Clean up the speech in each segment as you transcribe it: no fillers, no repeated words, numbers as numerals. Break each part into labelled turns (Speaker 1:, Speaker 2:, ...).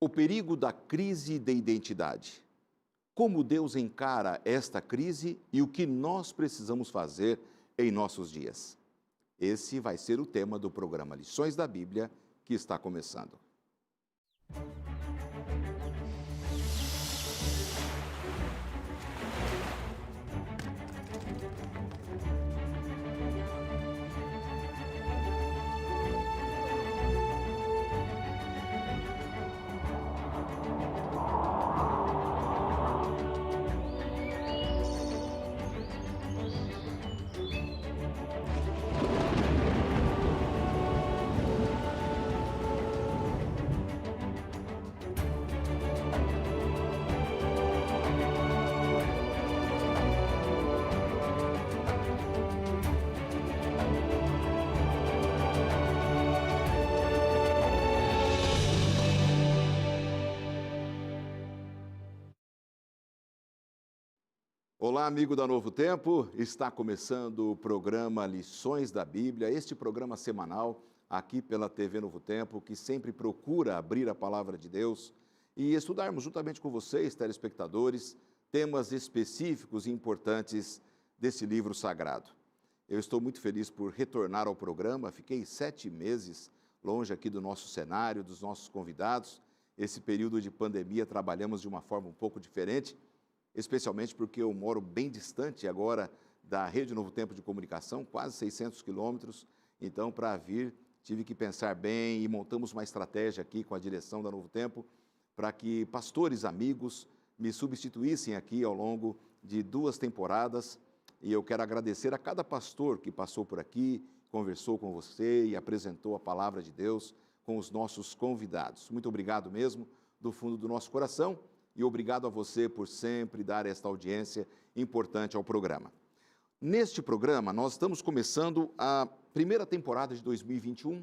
Speaker 1: O perigo da crise de identidade. Como Deus encara esta crise e o que nós precisamos fazer em nossos dias. Esse vai ser o tema do programa Lições da Bíblia, que está começando. Olá, amigo da Novo Tempo, está começando o programa Lições da Bíblia, este programa semanal aqui pela TV Novo Tempo, que sempre procura abrir a Palavra de Deus e estudarmos juntamente com vocês, telespectadores, temas específicos e importantes desse livro sagrado. Eu estou muito feliz por retornar ao programa, fiquei 7 meses longe aqui do nosso cenário, dos nossos convidados. Esse período de pandemia trabalhamos de uma forma um pouco diferente, especialmente porque eu moro bem distante agora da Rede Novo Tempo de Comunicação, quase 600 quilômetros. Então, para vir, tive que pensar bem e montamos uma estratégia aqui com a direção da Novo Tempo para que pastores amigos me substituíssem aqui ao longo de 2 temporadas. E eu quero agradecer a cada pastor que passou por aqui, conversou com você e apresentou a palavra de Deus com os nossos convidados. Muito obrigado mesmo, do fundo do nosso coração. E obrigado a você por sempre dar esta audiência importante ao programa. Neste programa, nós estamos começando a primeira temporada de 2021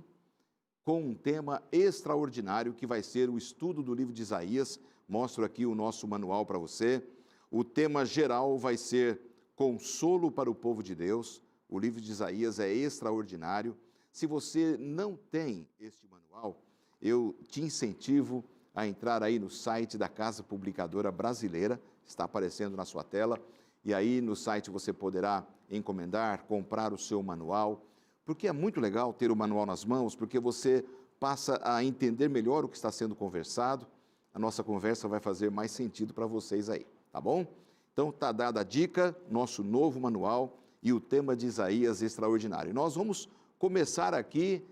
Speaker 1: com um tema extraordinário que vai ser o estudo do livro de Isaías. Mostro aqui o nosso manual para você. O tema geral vai ser Consolo para o Povo de Deus. O livro de Isaías é extraordinário. Se você não tem este manual, eu te incentivo a entrar aí no site da Casa Publicadora Brasileira, está aparecendo na sua tela, e aí no site você poderá encomendar, comprar o seu manual, porque é muito legal ter o manual nas mãos, porque você passa a entender melhor o que está sendo conversado, a nossa conversa vai fazer mais sentido para vocês aí, tá bom? Então está dada a dica, nosso novo manual e o tema de Isaías extraordinário. Nós vamos começar aqui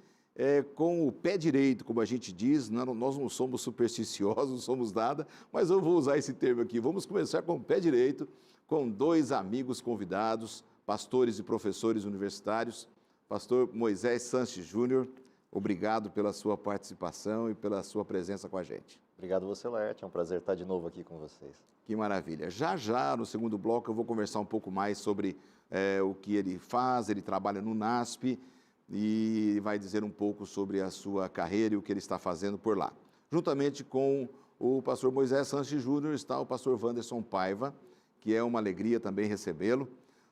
Speaker 1: com o pé direito, como a gente diz, nós não somos supersticiosos, não somos nada, mas eu vou usar esse termo aqui. Vamos começar com o pé direito, com 2 amigos convidados, pastores e professores universitários. Pastor Moisés Sanches Júnior, obrigado pela sua participação e pela sua presença com a gente.
Speaker 2: Obrigado você, Laerte, é um prazer estar de novo aqui com vocês.
Speaker 1: Que maravilha. Já, no segundo bloco, eu vou conversar um pouco mais sobre o que ele faz. Ele trabalha no NASP, e vai dizer um pouco sobre a sua carreira e o que ele está fazendo por lá. Juntamente com o pastor Moisés Sanches Júnior está o pastor Wanderson Paiva, que é uma alegria também recebê-lo.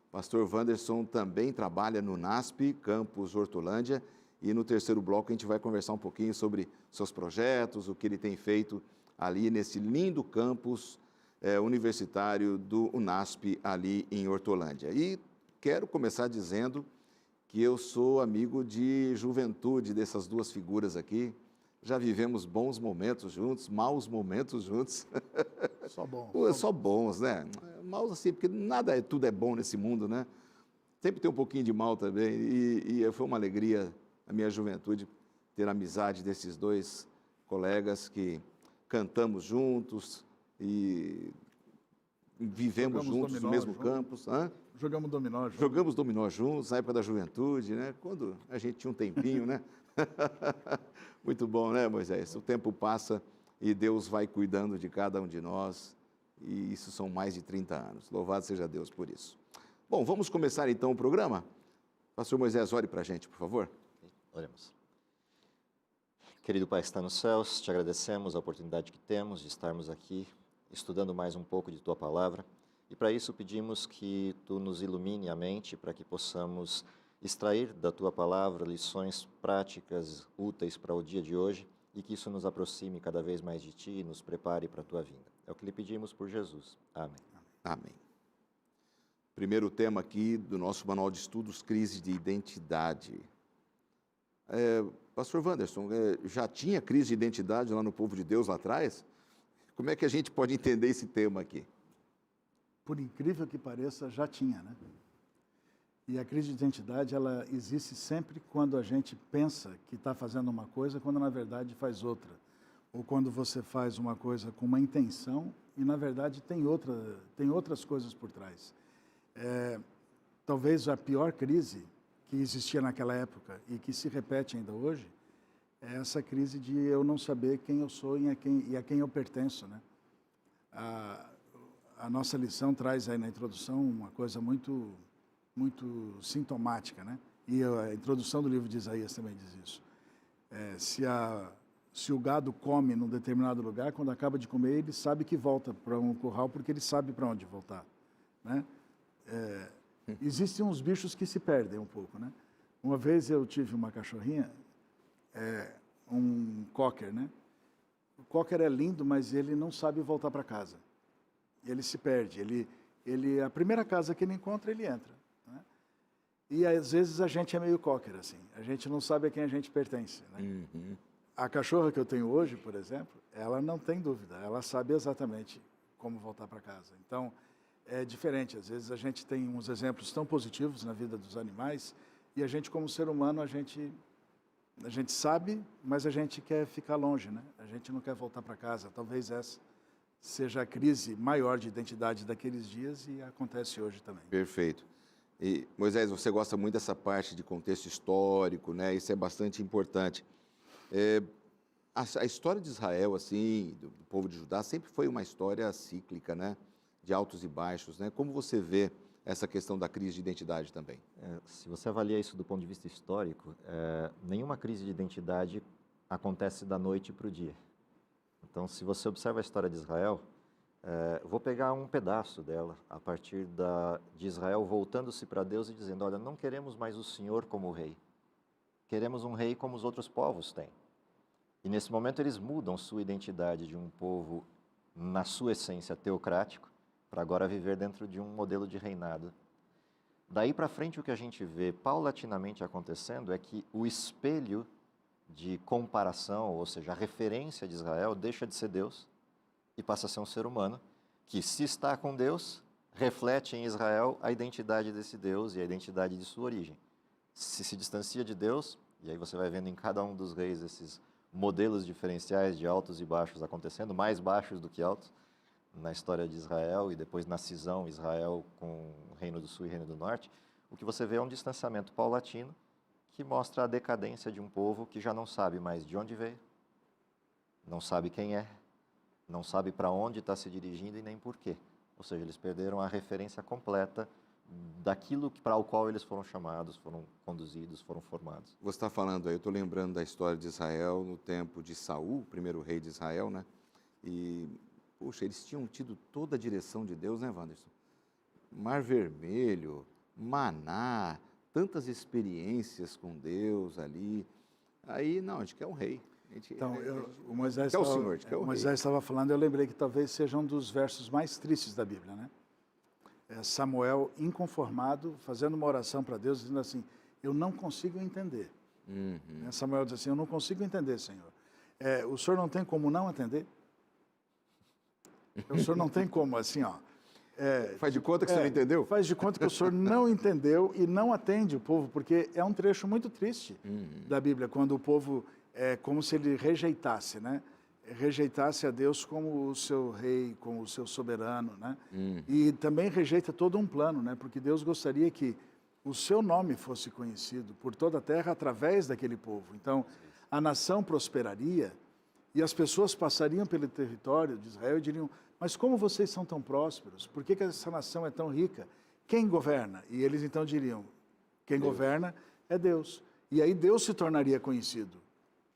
Speaker 1: O pastor Wanderson também trabalha no NASP, campus Hortolândia, e no terceiro bloco a gente vai conversar um pouquinho sobre seus projetos, o que ele tem feito ali nesse lindo campus universitário do UNASP ali em Hortolândia. E quero começar dizendo que eu sou amigo de juventude dessas 2 figuras aqui. Já vivemos bons momentos juntos, maus momentos juntos.
Speaker 3: Só bom.
Speaker 1: Só bons, né? Maus assim, porque tudo é bom nesse mundo, né? Sempre tem um pouquinho de mal também. E foi uma alegria a minha juventude ter a amizade desses 2 colegas que cantamos juntos e vivemos juntos no mesmo campus.
Speaker 3: Jogamos dominó juntos.
Speaker 1: Jogamos dominó juntos, na época da juventude, né? Quando a gente tinha um tempinho, né? Muito bom, né, Moisés? O tempo passa e Deus vai cuidando de cada um de nós, e isso são mais de 30 anos. Louvado seja Deus por isso. Bom, vamos começar então o programa? Pastor Moisés, ore para a gente, por favor.
Speaker 2: Oremos. Querido Pai que está nos céus, te agradecemos a oportunidade que temos de estarmos aqui estudando mais um pouco de Tua Palavra. E para isso pedimos que Tu nos ilumine a mente para que possamos extrair da Tua Palavra lições práticas, úteis para o dia de hoje e que isso nos aproxime cada vez mais de Ti e nos prepare para a Tua vinda. É o que lhe pedimos por Jesus. Amém.
Speaker 1: Amém. Primeiro tema aqui do nosso manual de estudos, crise de identidade. Pastor Wanderson, já tinha crise de identidade lá no povo de Deus lá atrás? Como é que a gente pode entender esse tema aqui?
Speaker 3: Por incrível que pareça, já tinha, né? E a crise de identidade, ela existe sempre quando a gente pensa que está fazendo uma coisa, quando na verdade faz outra. Ou quando você faz uma coisa com uma intenção e na verdade tem outras coisas por trás. Talvez a pior crise que existia naquela época e que se repete ainda hoje é essa crise de eu não saber quem eu sou e a quem eu pertenço, né? A nossa lição traz aí na introdução uma coisa muito sintomática, né? E a introdução do livro de Isaías também diz isso. Se o gado come num determinado lugar, quando acaba de comer, ele sabe que volta para um curral porque ele sabe para onde voltar, né? Existem uns bichos que se perdem um pouco, né? Uma vez eu tive uma cachorrinha, um cocker, né? O cocker é lindo, mas ele não sabe voltar para casa. Ele se perde. A primeira casa que ele encontra, ele entra, né? E às vezes a gente é meio cocker, assim. A gente não sabe a quem a gente pertence, né?
Speaker 1: Uhum.
Speaker 3: A cachorra que eu tenho hoje, por exemplo, ela não tem dúvida. Ela sabe exatamente como voltar para casa. Então, é diferente. Às vezes a gente tem uns exemplos tão positivos na vida dos animais e a gente, como ser humano, a gente sabe, mas a gente quer ficar longe, né? A gente não quer voltar para casa. Talvez essa seja a crise maior de identidade daqueles dias e acontece hoje também.
Speaker 1: Perfeito. E, Moisés, você gosta muito dessa parte de contexto histórico, né? Isso é bastante importante. A história de Israel, assim, do povo de Judá, sempre foi uma história cíclica, né? De altos e baixos, né? Como você vê essa questão da crise de identidade também?
Speaker 2: Se você avalia isso do ponto de vista histórico, nenhuma crise de identidade acontece da noite para o dia. Então, se você observa a história de Israel, vou pegar um pedaço dela, a partir de Israel voltando-se para Deus e dizendo, olha, não queremos mais o Senhor como rei, queremos um rei como os outros povos têm. E nesse momento eles mudam sua identidade de um povo, na sua essência, teocrático, para agora viver dentro de um modelo de reinado. Daí para frente, o que a gente vê paulatinamente acontecendo é que o espelho de comparação, ou seja, a referência de Israel, deixa de ser Deus e passa a ser um ser humano, que se está com Deus, reflete em Israel a identidade desse Deus e a identidade de sua origem. Se distancia de Deus, e aí você vai vendo em cada um dos reis esses modelos diferenciais de altos e baixos acontecendo, mais baixos do que altos, na história de Israel e depois na cisão Israel com o Reino do Sul e o Reino do Norte, o que você vê é um distanciamento paulatino que mostra a decadência de um povo que já não sabe mais de onde veio, não sabe quem é, não sabe para onde está se dirigindo e nem por quê. Ou seja, eles perderam a referência completa daquilo para o qual eles foram chamados, foram conduzidos, foram formados.
Speaker 1: Você está falando aí, eu estou lembrando da história de Israel no tempo de Saul, o primeiro rei de Israel, né? E, puxa, eles tinham tido toda a direção de Deus, né, Wanderson? Mar Vermelho, maná, tantas experiências com Deus ali. Aí, não, a gente quer um rei.
Speaker 3: Então, o Moisés
Speaker 1: quer o Senhor, a gente quer o rei.
Speaker 3: Moisés estava falando, eu lembrei que talvez seja um dos versos mais tristes da Bíblia, né? Samuel inconformado, fazendo uma oração para Deus, dizendo assim, eu não consigo entender.
Speaker 1: Uhum.
Speaker 3: Samuel diz assim, eu não consigo entender, Senhor. O Senhor não tem como não entender? O Senhor não tem como, assim, ó.
Speaker 1: Faz de conta que você não entendeu?
Speaker 3: Faz de conta que o Senhor não entendeu e não atende o povo, porque é um trecho muito triste da Bíblia, quando o povo é como se ele rejeitasse, né? Rejeitasse a Deus como o seu rei, como o seu soberano, né? E também rejeita todo um plano, né? Porque Deus gostaria que o seu nome fosse conhecido por toda a terra através daquele povo. Então, a nação prosperaria e as pessoas passariam pelo território de Israel e diriam, mas como vocês são tão prósperos? Por que essa nação é tão rica? Quem governa? E eles então diriam, quem governa é Deus. E aí Deus se tornaria conhecido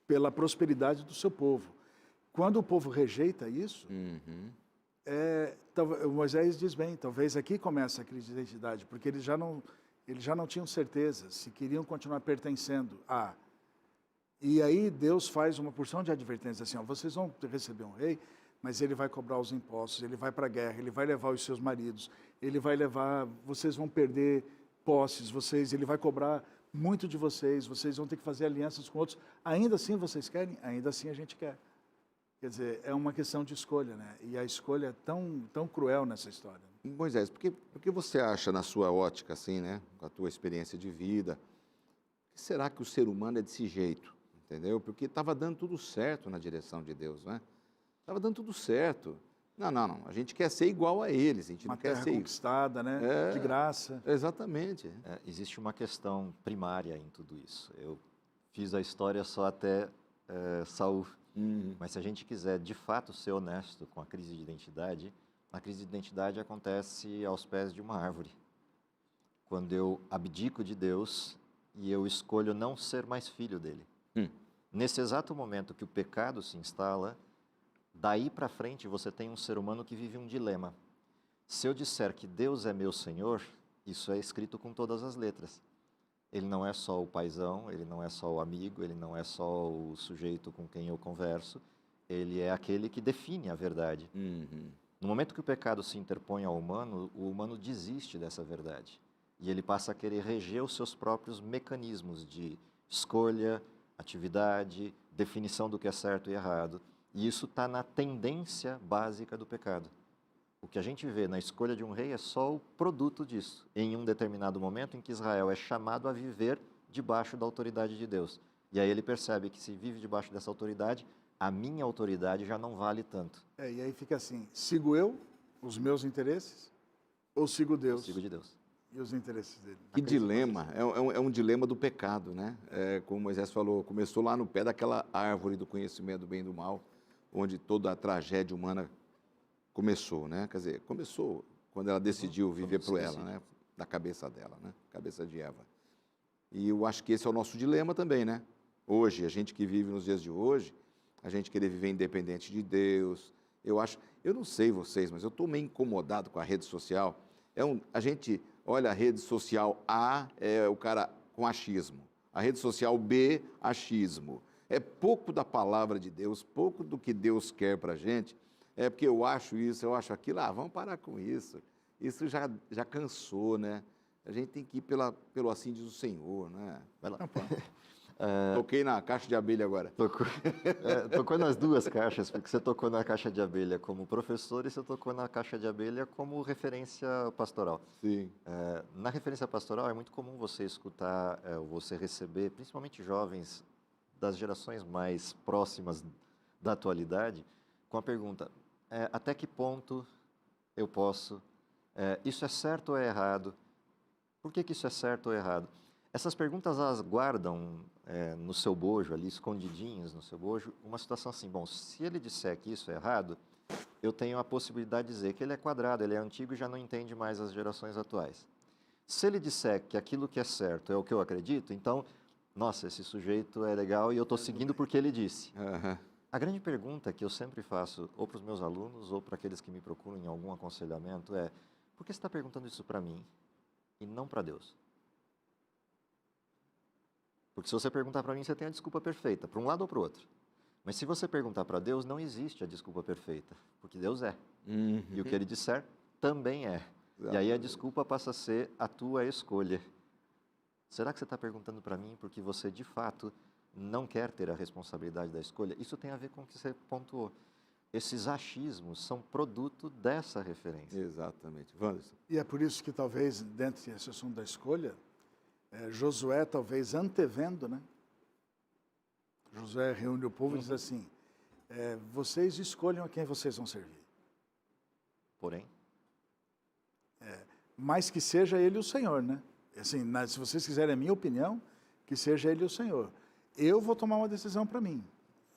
Speaker 3: pela prosperidade do seu povo. Quando o povo rejeita isso, Moisés diz bem, talvez aqui comece a crise de identidade, porque eles já não tinham certeza se queriam continuar pertencendo a E aí Deus faz uma porção de advertências assim, ó, vocês vão receber um rei, mas ele vai cobrar os impostos, ele vai para a guerra, ele vai levar os seus maridos, ele vai levar, vocês vão perder posses, ele vai cobrar muito de vocês vão ter que fazer alianças com outros. Ainda assim vocês querem? Ainda assim a gente quer. Quer dizer, é uma questão de escolha, né? E a escolha é tão cruel nessa história.
Speaker 1: Moisés, por que você acha, na sua ótica, assim, né, com a tua experiência de vida, que será que o ser humano é desse jeito? Entendeu? Porque estava dando tudo certo na direção de Deus, né? Estava dando tudo certo. Não. A gente quer ser igual a eles. A gente
Speaker 3: uma
Speaker 1: não quer
Speaker 3: terra
Speaker 1: ser
Speaker 3: conquistada, né? De graça.
Speaker 1: Exatamente.
Speaker 2: Existe uma questão primária em tudo isso. Eu fiz a história só até Saul. Mas se a gente quiser, de fato, ser honesto com a crise de identidade, a crise de identidade acontece aos pés de uma árvore. Quando eu abdico de Deus e eu escolho não ser mais filho dele. Nesse exato momento que o pecado se instala, daí para frente você tem um ser humano que vive um dilema. Se eu disser que Deus é meu Senhor, isso é escrito com todas as letras. Ele não é só o paizão, ele não é só o amigo, ele não é só o sujeito com quem eu converso, ele é aquele que define a verdade. No momento que o pecado se interpõe ao humano, o humano desiste dessa verdade. E ele passa a querer reger os seus próprios mecanismos de escolha, atividade, definição do que é certo e errado. E isso está na tendência básica do pecado. O que a gente vê na escolha de um rei é só o produto disso, em um determinado momento em que Israel é chamado a viver debaixo da autoridade de Deus. E aí ele percebe que se vive debaixo dessa autoridade, a minha autoridade já não vale tanto.
Speaker 3: E aí fica assim, sigo eu, os meus interesses, ou sigo Deus?
Speaker 2: Eu sigo de Deus.
Speaker 3: E os interesses dele.
Speaker 1: Que dilema, é um dilema do pecado, né? Como Moisés falou, começou lá no pé daquela árvore do conhecimento do bem e do mal, onde toda a tragédia humana começou, né? Quer dizer, começou quando ela decidiu viver por ela, né? Da cabeça dela, né? Cabeça de Eva. E eu acho que esse é o nosso dilema também, né? Hoje, a gente que vive nos dias de hoje, a gente querer viver independente de Deus. Eu não sei vocês, mas eu estou meio incomodado com a rede social. A gente olha a rede social A, é o cara com achismo. A rede social B, achismo. É pouco da palavra de Deus, pouco do que Deus quer para a gente. É porque eu acho isso, eu acho aquilo. Vamos parar com isso. Isso já cansou, né? A gente tem que ir pelo assim diz o Senhor, né? Vai lá. Toquei na caixa de abelha agora.
Speaker 2: Tocou nas duas caixas, porque você tocou na caixa de abelha como professor e você tocou na caixa de abelha como referência pastoral.
Speaker 1: Sim.
Speaker 2: Na referência pastoral é muito comum você escutar, você receber, principalmente jovens das gerações mais próximas da atualidade, com a pergunta, até que ponto eu posso, isso é certo ou é errado? Por que isso é certo ou errado? Essas perguntas, elas guardam no seu bojo, ali, escondidinhas no seu bojo, uma situação assim, bom, se ele disser que isso é errado, eu tenho a possibilidade de dizer que ele é quadrado, ele é antigo e já não entende mais as gerações atuais. Se ele disser que aquilo que é certo é o que eu acredito, então, nossa, esse sujeito é legal e eu estou seguindo porque ele disse. A grande pergunta que eu sempre faço, ou para os meus alunos, ou para aqueles que me procuram em algum aconselhamento, é: por que você está perguntando isso para mim e não para Deus? Porque se você perguntar para mim, você tem a desculpa perfeita, para um lado ou para o outro. Mas se você perguntar para Deus, não existe a desculpa perfeita, porque Deus é. E o que Ele disser também é. E aí a desculpa passa a ser a tua escolha. Será que você está perguntando para mim porque você, de fato, não quer ter a responsabilidade da escolha? Isso tem a ver com o que você pontuou. Esses achismos são produto dessa referência.
Speaker 1: Exatamente. Wanderson.
Speaker 3: E é por isso que talvez, dentro desse assunto da escolha, Josué talvez antevendo, né? Josué reúne o povo e diz assim, vocês escolham a quem vocês vão servir.
Speaker 2: Porém?
Speaker 3: Mas que seja ele o Senhor, né? Assim, se vocês quiserem a minha opinião, que seja ele o Senhor. Eu vou tomar uma decisão para mim.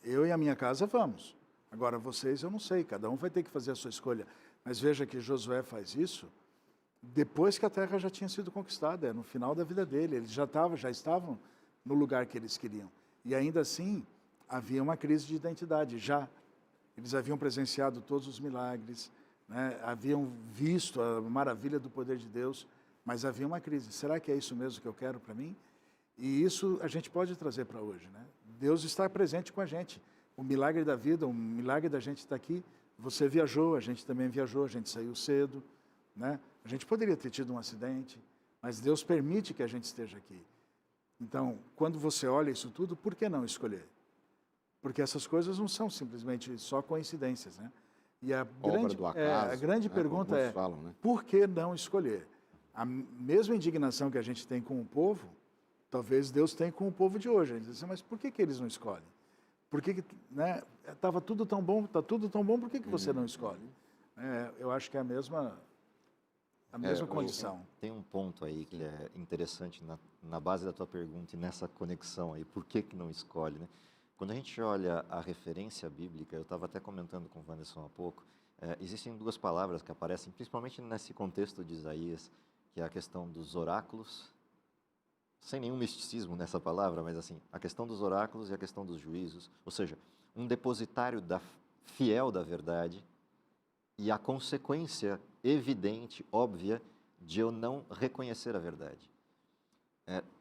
Speaker 3: Eu e a minha casa vamos. Agora, vocês, eu não sei, cada um vai ter que fazer a sua escolha. Mas veja que Josué faz isso depois que a terra já tinha sido conquistada, no final da vida dele. Eles já estavam no lugar que eles queriam. E ainda assim, havia uma crise de identidade, já. Eles haviam presenciado todos os milagres, né? Haviam visto a maravilha do poder de Deus, mas havia uma crise. Será que é isso mesmo que eu quero para mim? E isso a gente pode trazer para hoje, né? Deus está presente com a gente. O milagre da vida, o milagre da gente estar aqui, você viajou, a gente também viajou, a gente saiu cedo, né? A gente poderia ter tido um acidente, mas Deus permite que a gente esteja aqui. Então, quando você olha isso tudo, por que não escolher? Porque essas coisas não são simplesmente só coincidências, né? E a grande pergunta é, falam, né? Por que não escolher? A mesma indignação que a gente tem com o povo, talvez Deus tenha com o povo de hoje. A gente diz assim, mas por que eles não escolhem? Por que, né? Estava tudo tão bom, está tudo tão bom, por que você não escolhe? Eu acho que é a mesma condição.
Speaker 2: Tem um ponto aí que é interessante na base da tua pergunta e nessa conexão aí, por que não escolhe, né? Quando a gente olha a referência bíblica, eu estava até comentando com o Wanderson há pouco, existem duas palavras que aparecem, principalmente nesse contexto de Isaías, que é a questão dos oráculos, sem nenhum misticismo nessa palavra, mas assim, a questão dos oráculos e a questão dos juízos, ou seja, um depositário fiel da verdade e a consequência evidente, óbvia, de eu não reconhecer a verdade.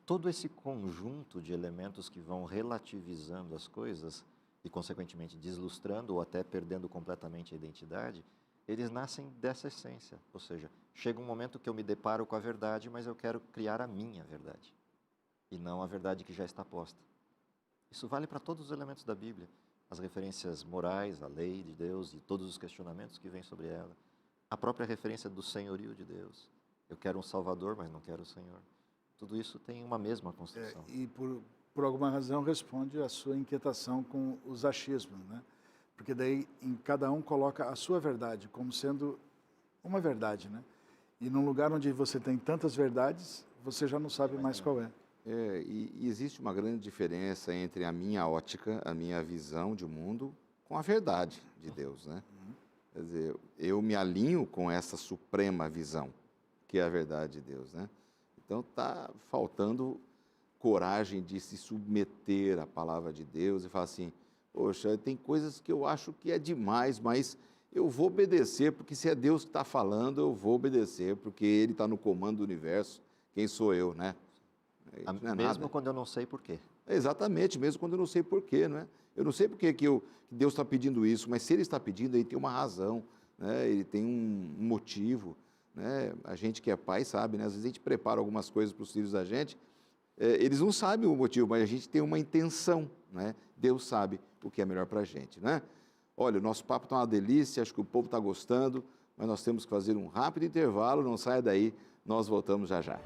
Speaker 2: Todo esse conjunto de elementos que vão relativizando as coisas e, consequentemente, deslustrando ou até perdendo completamente a identidade, eles nascem dessa essência. Ou seja, chega um momento que eu me deparo com a verdade, mas eu quero criar a minha verdade, e não a verdade que já está posta. Isso vale para todos os elementos da Bíblia, as referências morais, a lei de Deus e todos os questionamentos que vêm sobre ela, a própria referência do senhorio de Deus. Eu quero um Salvador, mas não quero o Senhor. Tudo isso tem uma mesma construção.
Speaker 3: E por alguma razão responde à sua inquietação com os achismos, né? Porque daí em cada um coloca a sua verdade como sendo uma verdade, né? E num lugar onde você tem tantas verdades, você já não sabe mais qual é.
Speaker 1: E existe uma grande diferença entre a minha ótica, a minha visão de mundo, com a verdade de Deus, né? Quer dizer, eu me alinho com essa suprema visão, que é a verdade de Deus, né? Então, está faltando coragem de se submeter à palavra de Deus e falar assim, poxa, tem coisas que eu acho que é demais, mas eu vou obedecer, porque se é Deus que está falando, eu vou obedecer, porque Ele está no comando do universo. Quem sou eu, né?
Speaker 2: Mesmo quando eu não sei por quê.
Speaker 1: Exatamente, mesmo quando eu não sei por quê, não é? Eu não sei por que Deus está pedindo isso, mas se Ele está pedindo, Ele tem uma razão, né? Ele tem um motivo, né? A gente que é pai sabe, né? Às vezes a gente prepara algumas coisas para os filhos da gente, eles não sabem o motivo, mas a gente tem uma intenção, né? Deus sabe o que é melhor para a gente, né? Olha, o nosso papo está uma delícia, acho que o povo está gostando, mas nós temos que fazer um rápido intervalo, não saia daí, nós voltamos já já.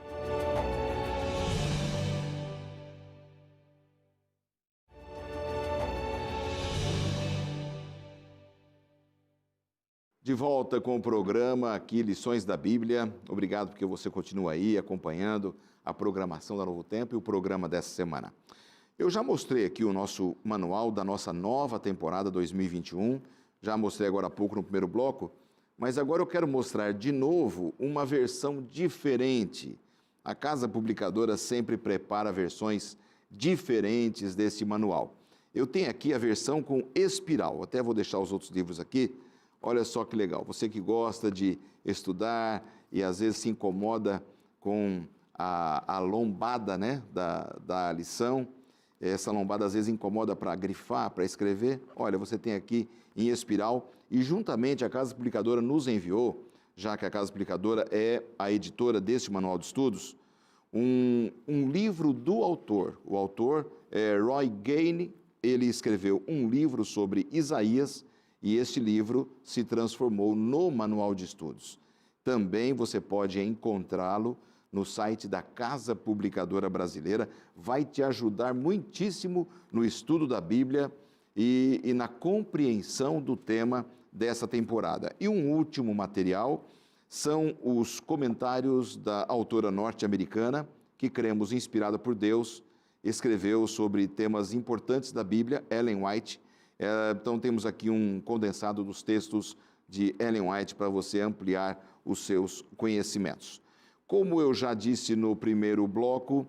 Speaker 1: De volta com o programa aqui, Lições da Bíblia. Obrigado porque você continua aí acompanhando a programação da Novo Tempo e o programa dessa semana. Eu já mostrei aqui o nosso manual da nossa nova temporada 2021, já mostrei agora há pouco no primeiro bloco, mas agora eu quero mostrar de novo uma versão diferente. A Casa Publicadora sempre prepara versões diferentes desse manual. Eu tenho aqui a versão com espiral, até vou deixar os outros livros aqui. Olha só que legal, você que gosta de estudar e às vezes se incomoda com a lombada, né, da lição, essa lombada às vezes incomoda para grifar, para escrever, olha, você tem aqui em espiral e juntamente a Casa Publicadora nos enviou, já que a Casa Publicadora é a editora deste manual de estudos, um livro do autor. O autor é Roy Gaine, ele escreveu um livro sobre Isaías, e este livro se transformou no manual de estudos. Também você pode encontrá-lo no site da Casa Publicadora Brasileira. Vai te ajudar muitíssimo no estudo da Bíblia e na compreensão do tema dessa temporada. E um último material são os comentários da autora norte-americana, que cremos inspirada por Deus, escreveu sobre temas importantes da Bíblia, Ellen White. Então, temos aqui um condensado dos textos de Ellen White para você ampliar os seus conhecimentos. Como eu já disse no primeiro bloco,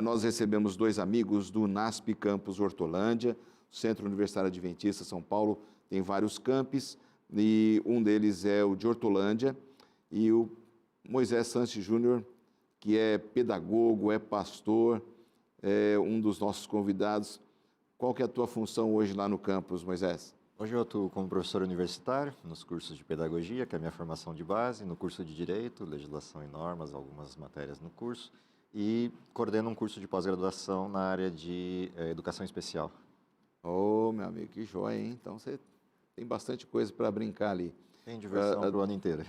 Speaker 1: nós recebemos dois amigos do NASP Campus Hortolândia, Centro Universitário Adventista São Paulo, tem vários campos, e um deles é o de Hortolândia, e o Moisés Sanches Júnior, que é pedagogo, é pastor, é um dos nossos convidados. Qual que é a tua função hoje lá no campus, Moisés?
Speaker 2: Hoje eu atuo como professor universitário nos cursos de pedagogia, que é a minha formação de base, no curso de direito, legislação e normas, algumas matérias no curso, e coordeno um curso de pós-graduação na área de educação especial.
Speaker 1: Ô, meu amigo, que joia, hein? Então você tem bastante coisa para brincar ali.
Speaker 2: Tem diversão para o ano inteiro.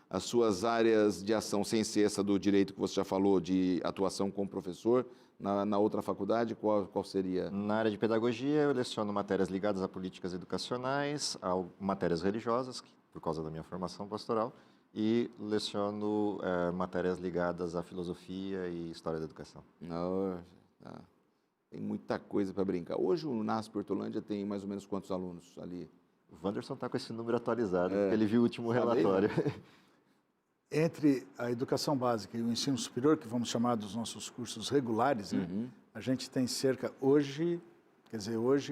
Speaker 1: As suas áreas de ação, sem ser essa do direito que você já falou, de atuação como professor, na outra faculdade, qual seria?
Speaker 2: Na área de pedagogia, eu leciono matérias ligadas a políticas educacionais, a matérias religiosas, por causa da minha formação pastoral, e leciono matérias ligadas à filosofia e história da educação.
Speaker 1: Tem muita coisa para brincar. Hoje o NASP Hortolândia tem mais ou menos quantos alunos ali?
Speaker 2: O Wanderson está com esse número atualizado, porque ele viu o último relatório.
Speaker 3: Entre a educação básica e o ensino superior, que vamos chamar dos nossos cursos regulares, né? A gente tem cerca, hoje,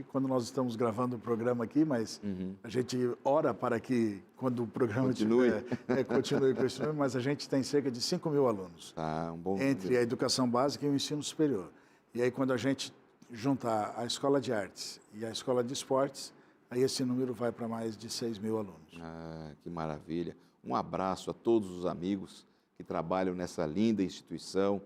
Speaker 3: quando nós estamos gravando o programa aqui, mas a gente ora para que, quando o programa
Speaker 1: continue
Speaker 3: com esse número, mas a gente tem cerca de 5 mil alunos.
Speaker 1: Um bom
Speaker 3: entre
Speaker 1: número.
Speaker 3: A educação básica e o ensino superior. E aí, quando a gente juntar a escola de artes e a escola de esportes, aí esse número vai para mais de 6 mil alunos.
Speaker 1: Que maravilha. Um abraço a todos os amigos que trabalham nessa linda instituição.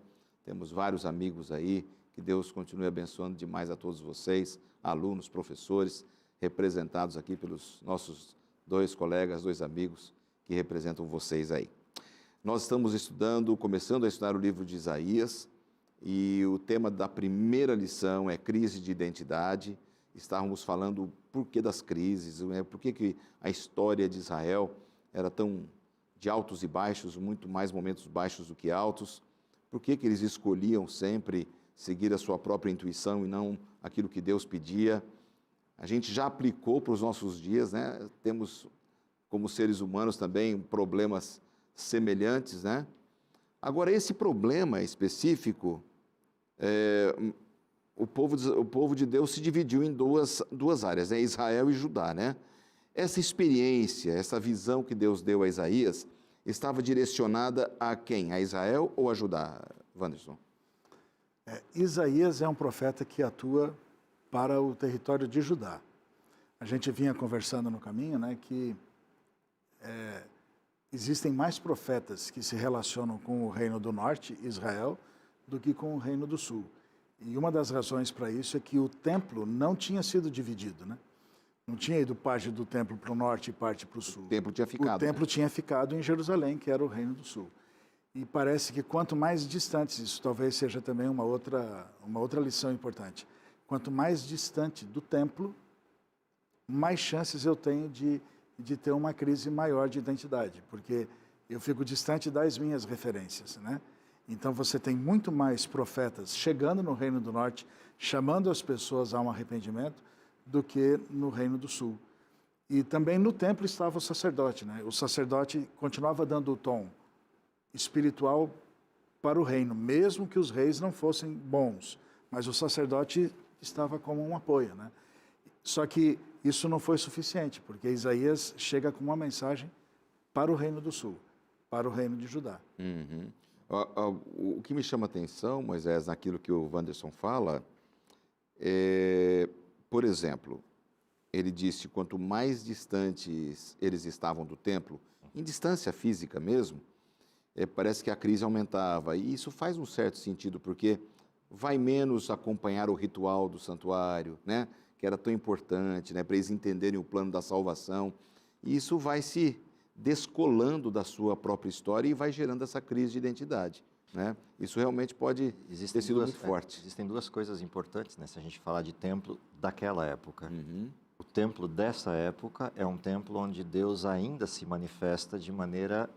Speaker 1: Temos vários amigos aí. Que Deus continue abençoando demais a todos vocês, alunos, professores, representados aqui pelos nossos 2 colegas, 2 amigos que representam vocês aí. Nós estamos começando a estudar o livro de Isaías, e o tema da primeira lição é crise de identidade. Estávamos falando o porquê das crises, por que a história de Israel era tão de altos e baixos, muito mais momentos baixos do que altos, por que eles escolhiam sempre seguir a sua própria intuição e não aquilo que Deus pedia. A gente já aplicou para os nossos dias, né? Temos, como seres humanos, também problemas semelhantes, né? Agora, esse problema específico, o povo de Deus se dividiu em duas áreas, né? Israel e Judá, né? Essa experiência, essa visão que Deus deu a Isaías, estava direcionada a quem? A Israel ou a Judá, Wanderson?
Speaker 3: Isaías é um profeta que atua para o território de Judá. A gente vinha conversando no caminho, né, que existem mais profetas que se relacionam com o reino do norte, Israel, do que com o reino do sul. E uma das razões para isso é que o templo não tinha sido dividido, né? Não tinha ido parte do templo para o norte e parte para o sul.
Speaker 1: O templo tinha ficado.
Speaker 3: O templo tinha ficado em Jerusalém, que era o reino do sul. E parece que quanto mais distantes, isso talvez seja também uma outra lição importante, quanto mais distante do templo, mais chances eu tenho de ter uma crise maior de identidade, porque eu fico distante das minhas referências, né? Então você tem muito mais profetas chegando no Reino do Norte, chamando as pessoas a um arrependimento, do que no Reino do Sul. E também no templo estava o sacerdote, né? O sacerdote continuava dando o tom espiritual para o reino, mesmo que os reis não fossem bons, mas o sacerdote estava como um apoio, né? Só que isso não foi suficiente, porque Isaías chega com uma mensagem para o reino do sul, para o reino de Judá.
Speaker 1: O que me chama a atenção, Moisés, naquilo que o Wanderson fala, por exemplo, ele disse, quanto mais distantes eles estavam do templo, em distância física mesmo, parece que a crise aumentava. E isso faz um certo sentido, porque vai menos acompanhar o ritual do santuário, né? Que era tão importante, né? Para eles entenderem o plano da salvação. E isso vai se descolando da sua própria história e vai gerando essa crise de identidade, né? Isso realmente pode ter sido muito forte.
Speaker 2: Existem 2 coisas importantes, né? Se a gente falar de templo daquela época. O templo dessa época é um templo onde Deus ainda se manifesta de maneira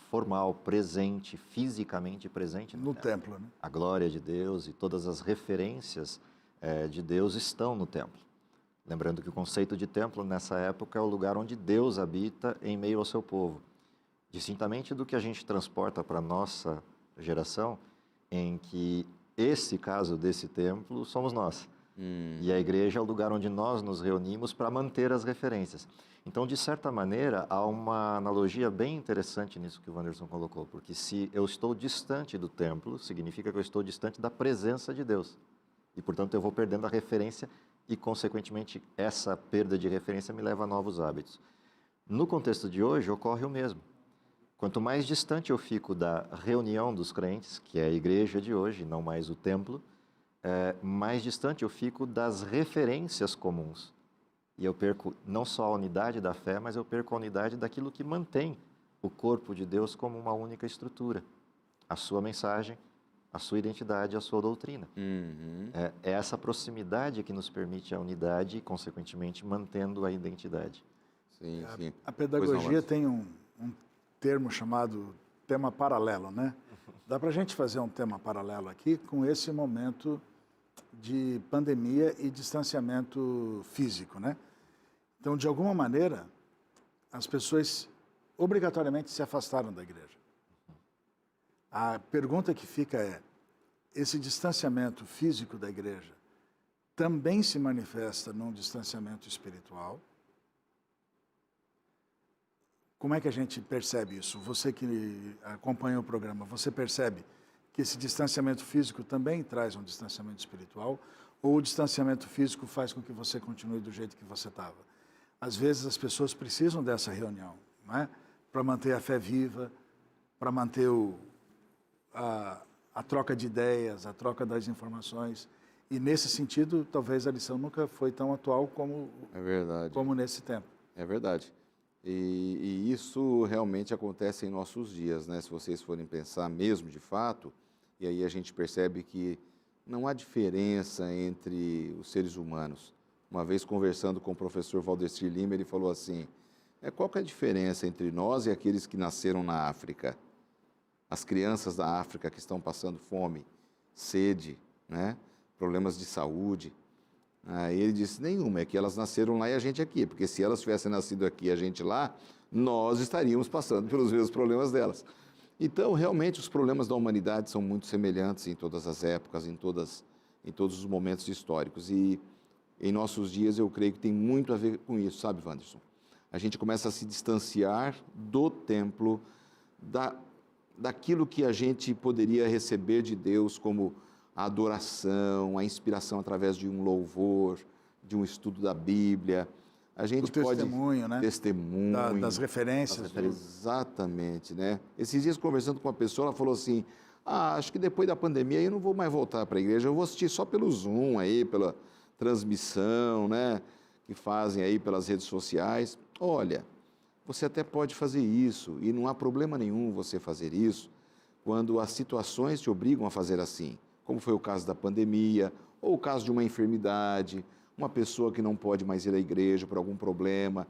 Speaker 2: formal, presente, fisicamente presente
Speaker 3: no templo, né?
Speaker 2: A glória de Deus e todas as referências de Deus estão no templo. Lembrando que o conceito de templo nessa época é o lugar onde Deus habita em meio ao seu povo. Distintamente do que a gente transporta para a nossa geração, em que esse caso desse templo somos nós. E a igreja é o lugar onde nós nos reunimos para manter as referências. Então, de certa maneira, há uma analogia bem interessante nisso que o Wanderson colocou, porque se eu estou distante do templo, significa que eu estou distante da presença de Deus. E, portanto, eu vou perdendo a referência e, consequentemente, essa perda de referência me leva a novos hábitos. No contexto de hoje, ocorre o mesmo. Quanto mais distante eu fico da reunião dos crentes, que é a igreja de hoje, não mais o templo, mais distante eu fico das referências comuns. E eu perco não só a unidade da fé, mas eu perco a unidade daquilo que mantém o corpo de Deus como uma única estrutura. A sua mensagem, a sua identidade, a sua doutrina. É essa proximidade que nos permite a unidade e, consequentemente, mantendo a identidade.
Speaker 1: Sim, sim.
Speaker 3: A pedagogia tem um termo chamado tema paralelo, né? Dá para a gente fazer um tema paralelo aqui com esse momento de pandemia e distanciamento físico, né? Então, de alguma maneira, as pessoas obrigatoriamente se afastaram da igreja. A pergunta que fica é: esse distanciamento físico da igreja também se manifesta num distanciamento espiritual? Como é que a gente percebe isso? Você que acompanha o programa, você percebe que esse distanciamento físico também traz um distanciamento espiritual? Ou o distanciamento físico faz com que você continue do jeito que você estava? Às vezes as pessoas precisam dessa reunião, não é? Para manter a fé viva, para manter a troca de ideias, a troca das informações. E nesse sentido, talvez a lição nunca foi tão atual como nesse tempo.
Speaker 1: É verdade. E isso realmente acontece em nossos dias, né? Se vocês forem pensar mesmo de fato, e aí a gente percebe que não há diferença entre os seres humanos. Uma vez conversando com o professor Valdecir Lima, ele falou assim: qual que é a diferença entre nós e aqueles que nasceram na África? As crianças da África que estão passando fome, sede, né? Problemas de saúde. Aí ele disse: nenhuma, é que elas nasceram lá e a gente aqui, porque se elas tivessem nascido aqui e a gente lá, nós estaríamos passando pelos mesmos problemas delas. Então, realmente, os problemas da humanidade são muito semelhantes em todas as épocas, em todos os momentos históricos. E em nossos dias, eu creio que tem muito a ver com isso, sabe, Wanderson? A gente começa a se distanciar do templo, daquilo que a gente poderia receber de Deus como a adoração, a inspiração através de um louvor, de um estudo da Bíblia. A gente pode...
Speaker 3: testemunho, né?
Speaker 1: Testemunho.
Speaker 3: Das referências.
Speaker 1: Exatamente, né? Esses dias, conversando com uma pessoa, ela falou assim: acho que depois da pandemia eu não vou mais voltar para a igreja, eu vou assistir só pelo Zoom aí, pela transmissão, né? Que fazem aí pelas redes sociais. Olha, você até pode fazer isso, e não há problema nenhum você fazer isso, quando as situações te obrigam a fazer assim, como foi o caso da pandemia, ou o caso de uma enfermidade, uma pessoa que não pode mais ir à igreja por algum problema.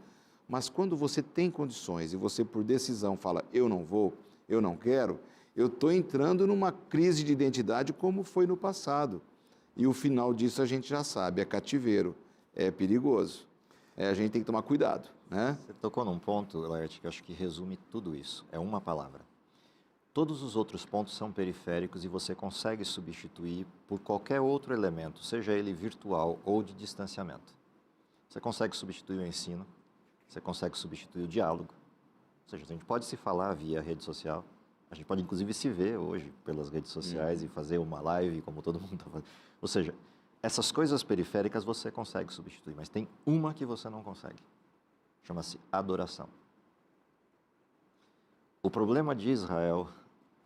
Speaker 1: Mas quando você tem condições e você, por decisão, fala: eu não vou, eu não quero, eu estou entrando numa crise de identidade como foi no passado. E o final disso a gente já sabe, é cativeiro, é perigoso. A gente tem que tomar cuidado, né?
Speaker 2: Você tocou num ponto, Laerte, que eu acho que resume tudo isso. É uma palavra. Todos os outros pontos são periféricos e você consegue substituir por qualquer outro elemento, seja ele virtual ou de distanciamento. Você consegue substituir o ensino, você consegue substituir o diálogo. Ou seja, a gente pode se falar via rede social, a gente pode inclusive se ver hoje pelas redes sociais e fazer uma live como todo mundo está fazendo. Ou seja, essas coisas periféricas você consegue substituir, mas tem uma que você não consegue. Chama-se adoração. O problema de Israel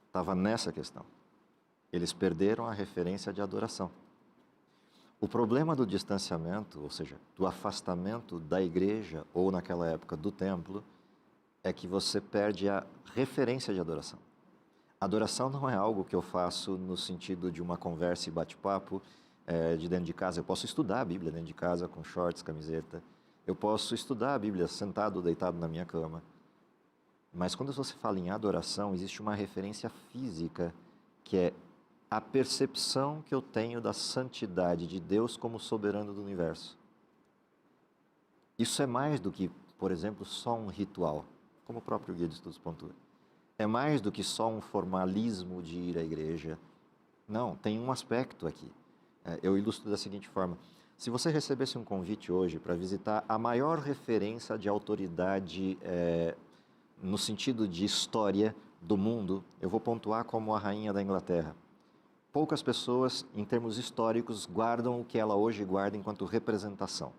Speaker 2: estava nessa questão. Eles perderam a referência de adoração. O problema do distanciamento, ou seja, do afastamento da igreja, ou naquela época do templo, é que você perde a referência de adoração. Adoração não é algo que eu faço no sentido de uma conversa e bate-papo de dentro de casa. Eu posso estudar a Bíblia dentro de casa com shorts, camiseta. Eu posso estudar a Bíblia sentado ou deitado na minha cama. Mas quando você fala em adoração, existe uma referência física, que é a percepção que eu tenho da santidade de Deus como soberano do universo. Isso é mais do que, por exemplo, só um ritual, como o próprio Guia de Estudos pontua. É mais do que só um formalismo de ir à igreja. Não, tem um aspecto aqui. Eu ilustro da seguinte forma: se você recebesse um convite hoje para visitar a maior referência de autoridade no sentido de história do mundo, eu vou pontuar como a rainha da Inglaterra. poucas pessoas, em termos históricos, guardam o que ela hoje guarda enquanto representação.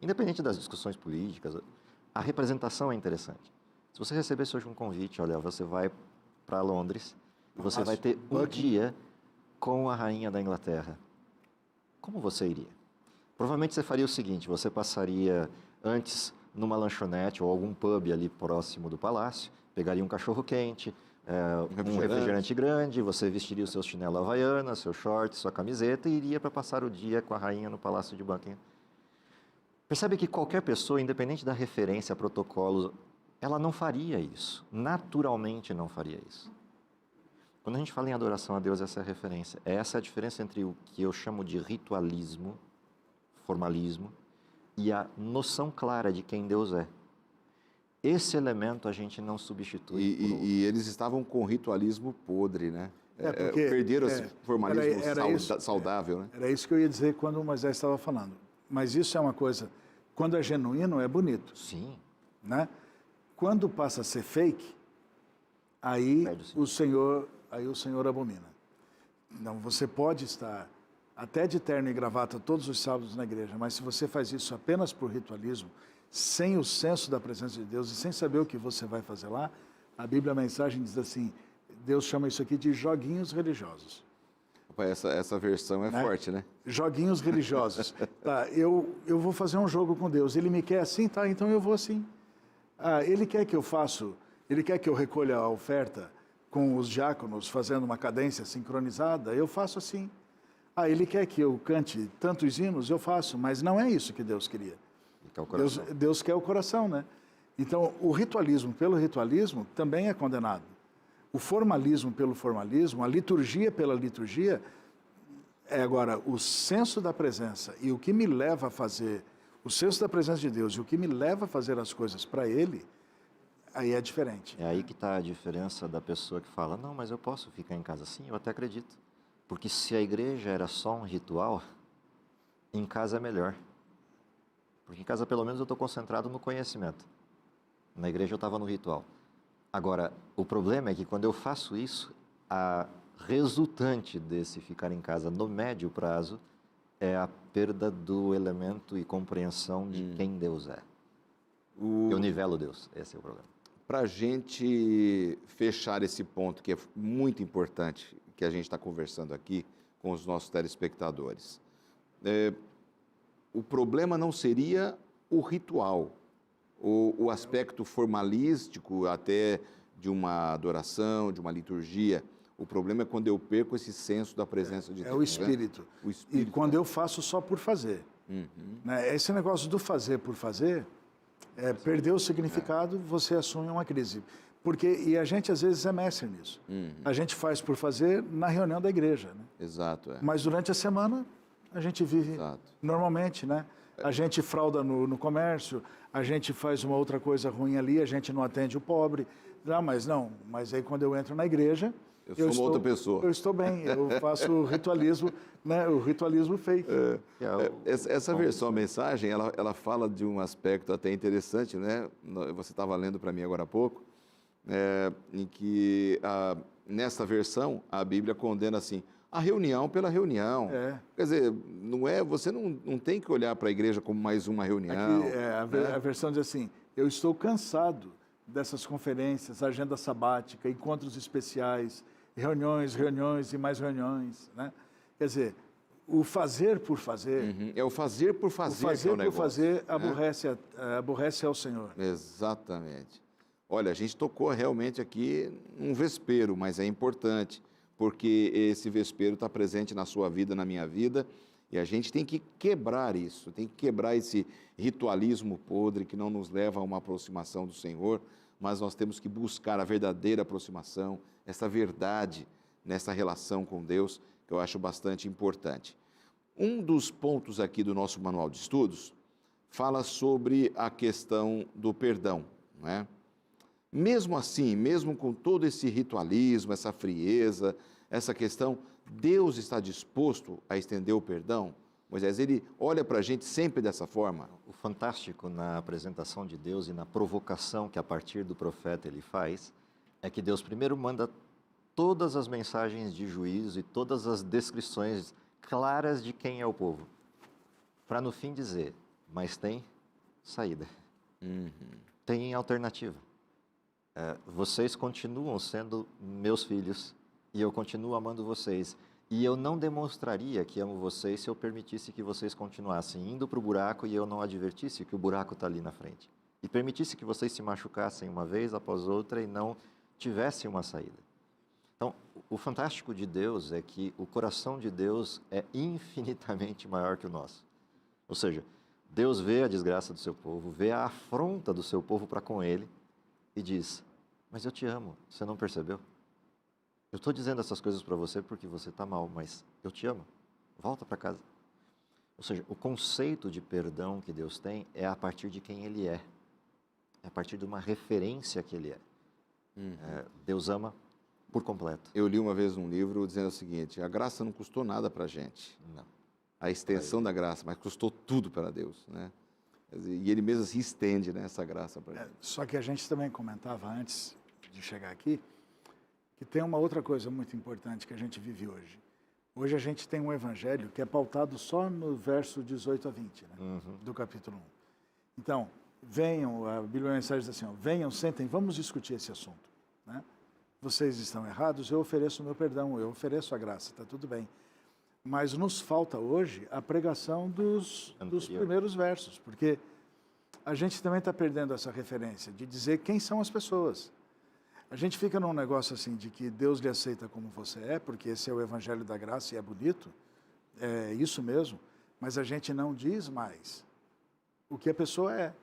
Speaker 2: Independente das discussões políticas, a representação é interessante. Se você recebesse hoje um convite, olha, você vai para Londres e você vai ter um dia com a rainha da Inglaterra, como você iria? Provavelmente você faria o seguinte, você passaria antes numa lanchonete ou algum pub ali próximo do palácio, pegaria um cachorro-quente, um refrigerante grande, você vestiria o seu chinelo havaiana, seu short, sua camiseta e iria para passar o dia com a rainha no Palácio de Buckingham. Percebe que qualquer pessoa, independente da referência a protocolos, ela não faria isso, naturalmente não faria isso. Quando a gente fala em adoração a Deus, essa é a referência. Essa é a diferença entre o que eu chamo de ritualismo, formalismo, e a noção clara de quem Deus é. Esse elemento a gente não substitui.
Speaker 1: E eles estavam com ritualismo podre, né?
Speaker 3: Porque,
Speaker 1: perderam esse formalismo saudável, né?
Speaker 3: Era isso que eu ia dizer quando o Moisés estava falando. Mas isso é uma coisa, quando é genuíno, é bonito.
Speaker 2: Sim.
Speaker 3: Né? Quando passa a ser fake, aí o Senhor abomina. Então, você pode estar até de terno e gravata todos os sábados na igreja, mas se você faz isso apenas por ritualismo, sem o senso da presença de Deus e sem saber o que você vai fazer lá, a Bíblia, a mensagem diz assim, Deus chama isso aqui de joguinhos religiosos.
Speaker 1: Essa versão é forte, né?
Speaker 3: Joguinhos religiosos. Tá, eu vou fazer um jogo com Deus, Ele me quer assim, tá, então eu vou assim. Ele quer que eu Ele quer que eu recolha a oferta com os diáconos fazendo uma cadência sincronizada, eu faço assim. Ele quer que eu cante tantos hinos, eu faço, mas não é isso que Deus queria. Deus quer o coração, né? Então, o ritualismo pelo ritualismo também é condenado. O formalismo pelo formalismo, a liturgia pela liturgia, agora, o senso da presença e o que me leva a fazer, o senso da presença de Deus e o que me leva a fazer as coisas para Ele, aí é diferente.
Speaker 2: É aí que está a diferença da pessoa que fala, não, mas eu posso ficar em casa. Sim, eu até acredito. Porque se a igreja era só um ritual, em casa é melhor. Porque em casa, pelo menos, eu estou concentrado no conhecimento. Na igreja eu estava no ritual. Agora, o problema é que quando eu faço isso, a resultante desse ficar em casa no médio prazo é a perda do elemento e compreensão de quem Deus é. Eu nivelo Deus, esse é o problema.
Speaker 1: Para a gente fechar esse ponto, que é muito importante, que a gente está conversando aqui com os nossos telespectadores, o problema não seria o ritual, o aspecto formalístico até de uma adoração, de uma liturgia. O problema é quando eu perco esse senso da presença de Deus.
Speaker 3: É o espírito.
Speaker 1: Né? O espírito.
Speaker 3: E quando eu faço só por fazer. Né? Esse negócio do fazer por fazer, perdeu o significado, você assume uma crise. E a gente, às vezes, é mestre nisso. A gente faz por fazer na reunião da igreja. Né?
Speaker 1: Exato.
Speaker 3: Mas durante a semana, a gente vive normalmente, né? A gente frauda no comércio, a gente faz uma outra coisa ruim ali, a gente não atende o pobre. Mas aí quando eu entro na igreja...
Speaker 1: Eu sou uma outra pessoa.
Speaker 3: Eu estou bem, eu faço o ritualismo, né? O ritualismo fake.
Speaker 1: Essa versão, a mensagem, ela fala de um aspecto até interessante, né? Você estava lendo para mim agora há pouco, em que nessa versão a Bíblia condena assim, a reunião pela reunião. Quer dizer, você não tem que olhar para a igreja como mais uma reunião.
Speaker 3: Aqui, a versão diz assim, eu estou cansado dessas conferências, agenda sabática, encontros especiais, reuniões e mais reuniões. Né? Quer dizer, o fazer por fazer...
Speaker 1: É o fazer por fazer.
Speaker 3: O fazer
Speaker 1: que é o
Speaker 3: por fazer aborrece ao Senhor.
Speaker 1: Exatamente. Olha, a gente tocou realmente aqui um vespeiro, mas é importante, porque esse vespeiro está presente na sua vida, na minha vida, e a gente tem que quebrar isso, tem que quebrar esse ritualismo podre que não nos leva a uma aproximação do Senhor, mas nós temos que buscar a verdadeira aproximação, essa verdade nessa relação com Deus, que eu acho bastante importante. Um dos pontos aqui do nosso manual de estudos fala sobre a questão do perdão, não é? Mesmo assim, mesmo com todo esse ritualismo, essa frieza, essa questão, Deus está disposto a estender o perdão? Moisés, ele olha para a gente sempre dessa forma.
Speaker 2: O fantástico na apresentação de Deus e na provocação que a partir do profeta ele faz, é que Deus primeiro manda todas as mensagens de juízo e todas as descrições claras de quem é o povo, para no fim dizer, mas tem saída, tem alternativa. Vocês continuam sendo meus filhos e eu continuo amando vocês. E eu não demonstraria que amo vocês se eu permitisse que vocês continuassem indo para o buraco e eu não advertisse que o buraco está ali na frente. E permitisse que vocês se machucassem uma vez após outra e não tivessem uma saída. Então, o fantástico de Deus é que o coração de Deus é infinitamente maior que o nosso. Ou seja, Deus vê a desgraça do seu povo, vê a afronta do seu povo para com ele e diz, mas eu te amo, você não percebeu? Eu estou dizendo essas coisas para você porque você está mal, mas eu te amo. Volta para casa. Ou seja, o conceito de perdão que Deus tem é a partir de quem Ele é. É a partir de uma referência que Ele é. Deus ama por completo.
Speaker 1: Eu li uma vez um livro dizendo o seguinte, a graça não custou nada para a gente.
Speaker 2: Não.
Speaker 1: A extensão da graça, mas custou tudo para Deus, né? E Ele mesmo se estende, né, essa graça para a gente.
Speaker 3: Só que a gente também comentava antes de chegar aqui, que tem uma outra coisa muito importante que a gente vive hoje. Hoje a gente tem um evangelho que é pautado só no verso 18 a 20, né, do capítulo 1. Então, venham, a Bíblia Mensagem diz assim, ó, venham, sentem, vamos discutir esse assunto. Né? Vocês estão errados, eu ofereço o meu perdão, eu ofereço a graça, está tudo bem. Mas nos falta hoje a pregação dos primeiros versos, porque a gente também está perdendo essa referência de dizer quem são as pessoas. A gente fica num negócio assim de que Deus lhe aceita como você é, porque esse é o evangelho da graça e é bonito, é isso mesmo, mas a gente não diz mais o que a pessoa é.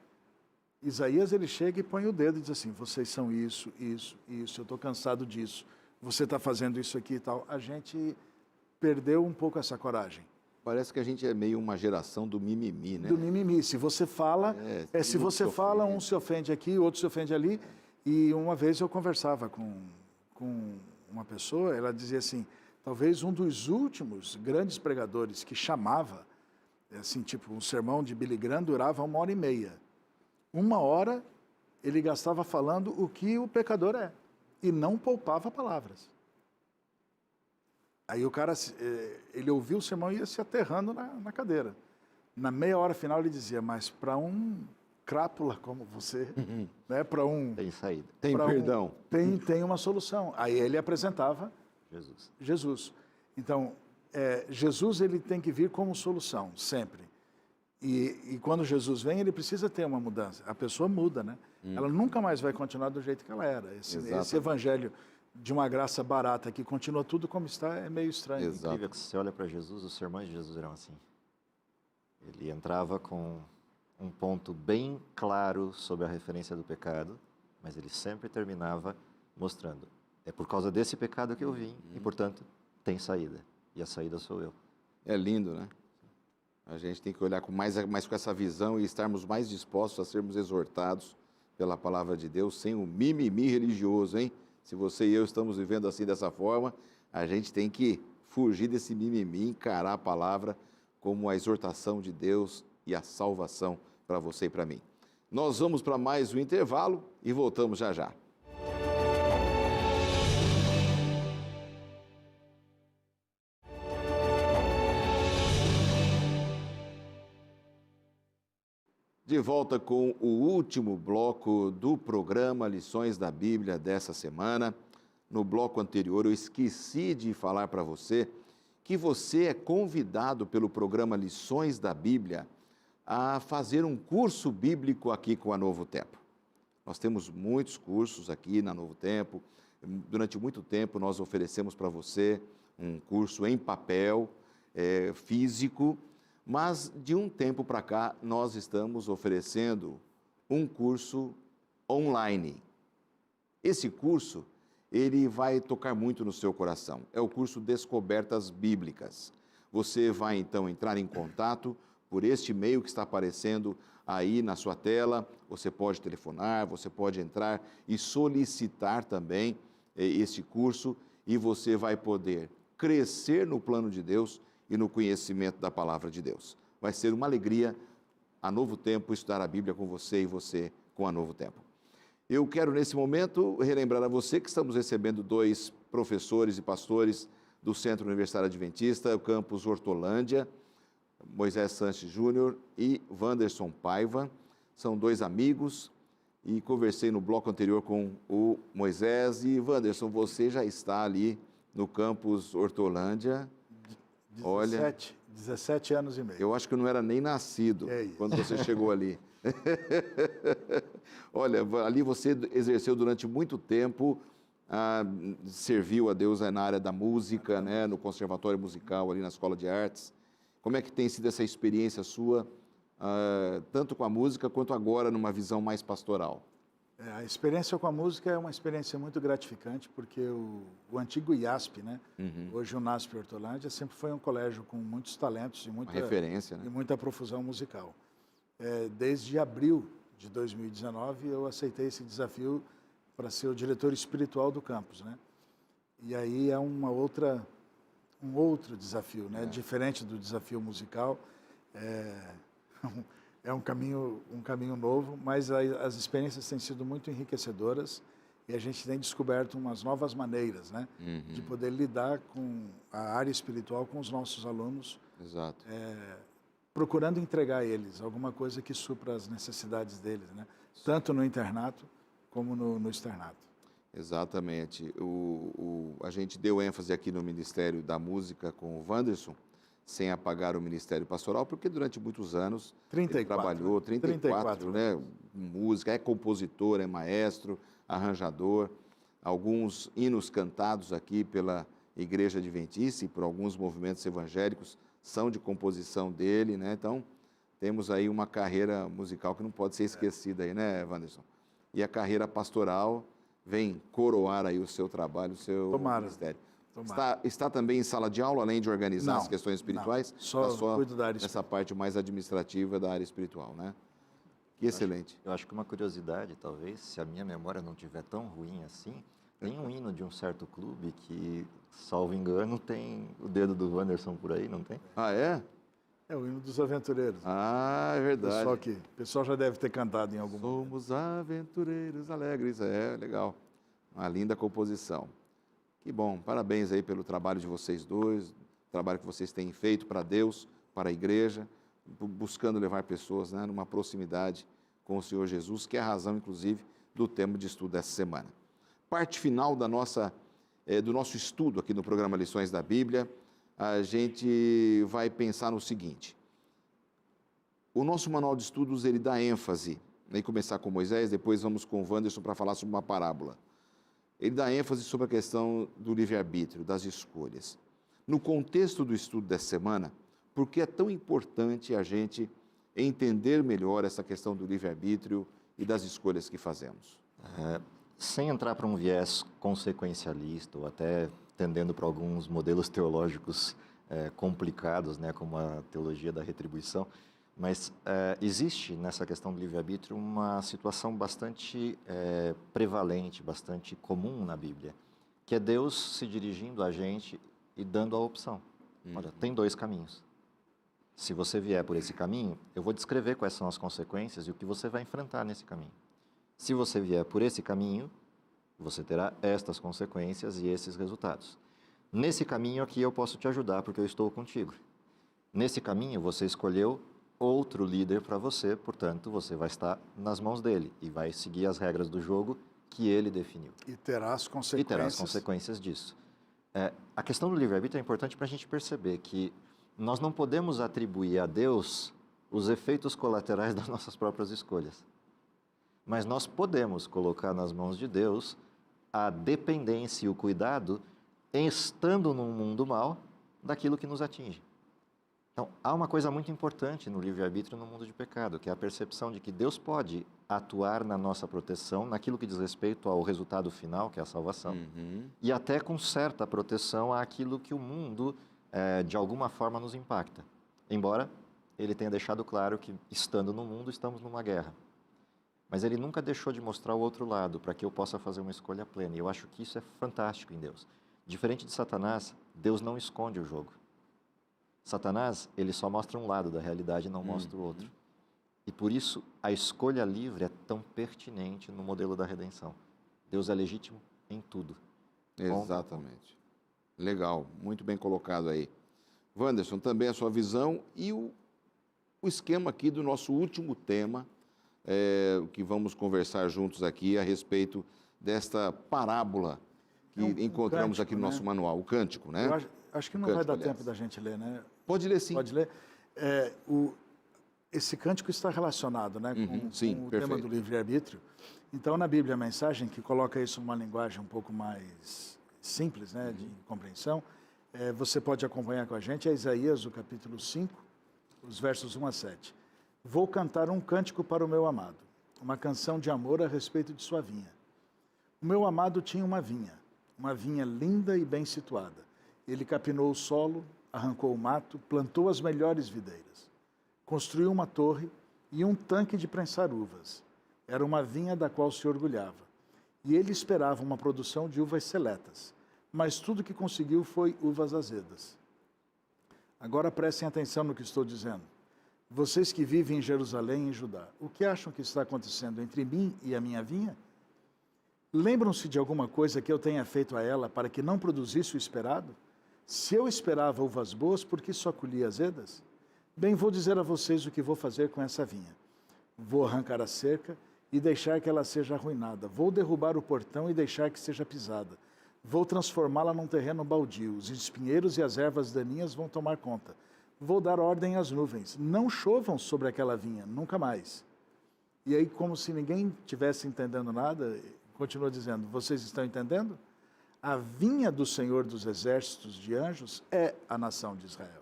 Speaker 3: Isaías, ele chega e põe o dedo e diz assim, vocês são isso, isso, isso, eu estou cansado disso, você está fazendo isso aqui e tal. A gente perdeu um pouco essa coragem.
Speaker 1: Parece que a gente é meio uma geração do mimimi, né?
Speaker 3: Do mimimi. Se você fala, se você fala, um se ofende aqui, outro se ofende ali. E uma vez eu conversava com uma pessoa, ela dizia assim, talvez um dos últimos grandes pregadores que chamava, assim, tipo, um sermão de Billy Graham durava 1h30. 1 hora ele gastava falando o que o pecador é e não poupava palavras. Aí o cara, ele ouvia o sermão e ia se aterrando na cadeira. Na meia hora final ele dizia, mas para um crápula como você, né, para um...
Speaker 2: Tem saída.
Speaker 1: Tem perdão.
Speaker 3: Tem uma solução. Aí ele apresentava Jesus. Então, Jesus ele tem que vir como solução, sempre. E quando Jesus vem, ele precisa ter uma mudança. A pessoa muda, né? Ela nunca mais vai continuar do jeito que ela era. Esse evangelho de uma graça barata que continua tudo como está é meio estranho.
Speaker 2: É incrível que você olha para Jesus, os sermões de Jesus eram assim. Ele entrava com um ponto bem claro sobre a referência do pecado, mas ele sempre terminava mostrando, é por causa desse pecado que eu vim, e portanto tem saída, e a saída sou eu.
Speaker 1: É lindo, né? A gente tem que olhar com mais com essa visão e estarmos mais dispostos a sermos exortados pela palavra de Deus, sem o mimimi religioso, hein? Se você e eu estamos vivendo assim dessa forma, a gente tem que fugir desse mimimi, encarar a palavra como a exortação de Deus e a salvação para você e para mim. Nós vamos para mais um intervalo e voltamos já já. De volta com o último bloco do programa Lições da Bíblia dessa semana. No bloco anterior eu esqueci de falar para você que você é convidado pelo programa Lições da Bíblia a fazer um curso bíblico aqui com a Novo Tempo. Nós temos muitos cursos aqui na Novo Tempo. Durante muito tempo nós oferecemos para você um curso em papel, físico, mas de um tempo para cá nós estamos oferecendo um curso online. Esse curso, ele vai tocar muito no seu coração. É o curso Descobertas Bíblicas. Você vai então entrar em contato por este e-mail que está aparecendo aí na sua tela. Você pode telefonar, você pode entrar e solicitar também esse curso e você vai poder crescer no plano de Deus e no conhecimento da palavra de Deus. Vai ser uma alegria a Novo Tempo estudar a Bíblia com você e você com a Novo Tempo. Eu quero, nesse momento, relembrar a você que estamos recebendo 2 professores e pastores do Centro Universitário Adventista, o campus Hortolândia, Moisés Sanches Júnior e Wanderson Paiva. São 2 amigos e conversei no bloco anterior com o Moisés. E, Wanderson, você já está ali no campus Hortolândia.
Speaker 3: 17 anos e meio.
Speaker 1: Eu acho que eu não era nem nascido quando você chegou ali. Olha, ali você exerceu durante muito tempo, serviu a Deus na área da música, né, no conservatório musical, ali na Escola de Artes. Como é que tem sido essa experiência sua, tanto com a música quanto agora numa visão mais pastoral?
Speaker 3: A experiência com a música é uma experiência muito gratificante, porque o antigo IASP, né? Hoje o NASP Hortolândia, sempre foi um colégio com muitos talentos e muita
Speaker 1: referência, né?
Speaker 3: E muita profusão musical. Desde abril de 2019, eu aceitei esse desafio para ser o diretor espiritual do campus, né? E aí é um outro desafio, né? Diferente do desafio musical, é um caminho novo, mas as experiências têm sido muito enriquecedoras e a gente tem descoberto umas novas maneiras, né? De poder lidar com a área espiritual com os nossos alunos.
Speaker 1: Exato.
Speaker 3: Procurando entregar a eles alguma coisa que supra as necessidades deles, né? Tanto no internato como no externato.
Speaker 1: Exatamente. A gente deu ênfase aqui no Ministério da Música com o Wanderson, sem apagar o Ministério Pastoral, porque durante muitos anos
Speaker 3: 34,
Speaker 1: ele trabalhou, 34, né? Música, é compositor, é maestro, arranjador, alguns hinos cantados aqui pela Igreja Adventista e por alguns movimentos evangélicos são de composição dele, né? Então, temos aí uma carreira musical que não pode ser esquecida aí, né, Wanderson? E a carreira pastoral vem coroar aí o seu trabalho, o seu ministério. Está também em sala de aula, além de organizar as questões espirituais?
Speaker 3: Não, só cuido da área espiritual.
Speaker 1: Essa parte mais administrativa da área espiritual, né? Que excelente.
Speaker 2: Eu acho que uma curiosidade, talvez, se a minha memória não estiver tão ruim assim, tem um hino de um certo clube que, salvo engano, tem o dedo do Wanderson por aí, não tem?
Speaker 1: Ah, é?
Speaker 3: É o hino dos aventureiros.
Speaker 1: Ah, é verdade.
Speaker 3: O pessoal já deve ter cantado em algum momento.
Speaker 1: Somos aventureiros alegres. É, legal. Uma linda composição. Que bom. Parabéns aí pelo trabalho de vocês dois, o trabalho que vocês têm feito para Deus, para a igreja, buscando levar pessoas, né, numa proximidade com o Senhor Jesus, que é a razão, inclusive, do tema de estudo dessa semana. Parte final do nosso estudo aqui no programa Lições da Bíblia, a gente vai pensar no seguinte. O nosso manual de estudos, ele dá ênfase, né, começar com Moisés, depois vamos com o Wanderson para falar sobre uma parábola. Ele dá ênfase sobre a questão do livre-arbítrio, das escolhas. No contexto do estudo dessa semana, por que é tão importante a gente entender melhor essa questão do livre-arbítrio e das escolhas que fazemos?
Speaker 2: Sem entrar para um viés consequencialista ou até tendendo para alguns modelos teológicos complicados, né, como a teologia da retribuição, mas existe nessa questão do livre-arbítrio uma situação bastante prevalente, bastante comum na Bíblia, que é Deus se dirigindo a gente e dando a opção. Olha, tem 2 caminhos. Se você vier por esse caminho, eu vou descrever quais são as consequências e o que você vai enfrentar nesse caminho. Se você vier por esse caminho, você terá estas consequências e esses resultados. Nesse caminho aqui eu posso te ajudar porque eu estou contigo. Nesse caminho você escolheu outro líder para você, portanto você vai estar nas mãos dele e vai seguir as regras do jogo que ele definiu.
Speaker 3: E terá as consequências.
Speaker 2: E terá as consequências disso. A questão do livre-arbítrio é importante para a gente perceber que nós não podemos atribuir a Deus os efeitos colaterais das nossas próprias escolhas. Mas nós podemos colocar nas mãos de Deus a dependência e o cuidado, estando num mundo mal, daquilo que nos atinge. Então, há uma coisa muito importante no livre-arbítrio no mundo de pecado, que é a percepção de que Deus pode atuar na nossa proteção, naquilo que diz respeito ao resultado final, que é a salvação, e até com certa proteção àquilo que o mundo, de alguma forma, nos impacta. Embora ele tenha deixado claro que, estando no mundo, estamos numa guerra. Mas ele nunca deixou de mostrar o outro lado, para que eu possa fazer uma escolha plena. E eu acho que isso é fantástico em Deus. Diferente de Satanás, Deus não esconde o jogo. Satanás, ele só mostra um lado da realidade e não mostra o outro. E por isso a escolha livre é tão pertinente no modelo da redenção. Deus é legítimo em tudo.
Speaker 1: Exatamente. Legal, muito bem colocado aí. Wanderson, também a sua visão e o esquema aqui do nosso último tema, que vamos conversar juntos aqui a respeito desta parábola que encontramos
Speaker 3: cântico,
Speaker 1: aqui no nosso manual, o cântico, né?
Speaker 3: Eu acho que não vai dar tempo da gente ler, né?
Speaker 1: Pode ler sim.
Speaker 3: Pode ler. Esse cântico está relacionado, né, com o tema do livre-arbítrio. Então, na Bíblia, a mensagem que coloca isso numa linguagem um pouco mais simples, né, de compreensão, você pode acompanhar com a gente, é Isaías, o capítulo 5, os versos 1 a 7. Vou cantar um cântico para o meu amado, uma canção de amor a respeito de sua vinha. O meu amado tinha uma vinha linda e bem situada. Ele capinou o solo, arrancou o mato, plantou as melhores videiras. Construiu uma torre e um tanque de prensar uvas. Era uma vinha da qual se orgulhava. E ele esperava uma produção de uvas seletas, mas tudo que conseguiu foi uvas azedas. Agora prestem atenção no que estou dizendo. Vocês que vivem em Jerusalém e em Judá, o que acham que está acontecendo entre mim e a minha vinha? Lembram-se de alguma coisa que eu tenha feito a ela para que não produzisse o esperado? Se eu esperava uvas boas, por que só colhia azedas? Bem, vou dizer a vocês o que vou fazer com essa vinha. Vou arrancar a cerca e deixar que ela seja arruinada. Vou derrubar o portão e deixar que seja pisada. Vou transformá-la num terreno baldio. Os espinheiros e as ervas daninhas vão tomar conta. Vou dar ordem às nuvens. Não chovam sobre aquela vinha, nunca mais. E aí, como se ninguém tivesse entendendo nada, continua dizendo, vocês estão entendendo? A vinha do Senhor dos Exércitos de Anjos é a nação de Israel.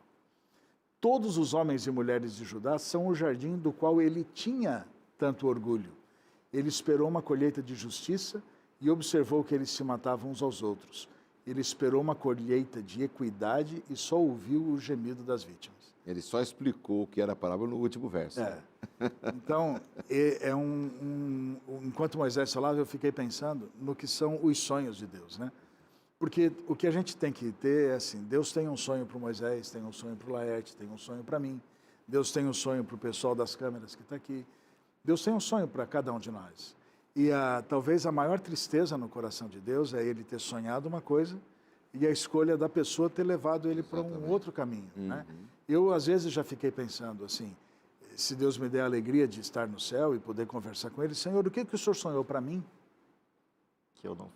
Speaker 3: Todos os homens e mulheres de Judá são o jardim do qual ele tinha tanto orgulho. Ele esperou uma colheita de justiça e observou que eles se matavam uns aos outros. Ele esperou uma colheita de equidade e só ouviu o gemido das vítimas.
Speaker 1: Ele só explicou o que era a parábola no último verso.
Speaker 3: Então, enquanto Moisés falava, eu fiquei pensando no que são os sonhos de Deus, né? Porque o que a gente tem que ter é assim, Deus tem um sonho para o Moisés, tem um sonho para o Laerte, tem um sonho para mim, Deus tem um sonho para o pessoal das câmeras que está aqui, Deus tem um sonho para cada um de nós. E talvez a maior tristeza no coração de Deus é ele ter sonhado uma coisa e a escolha da pessoa ter levado ele para um outro caminho, né? Eu, às vezes, já fiquei pensando assim, se Deus me der a alegria de estar no céu e poder conversar com ele, Senhor, o que o Senhor sonhou para mim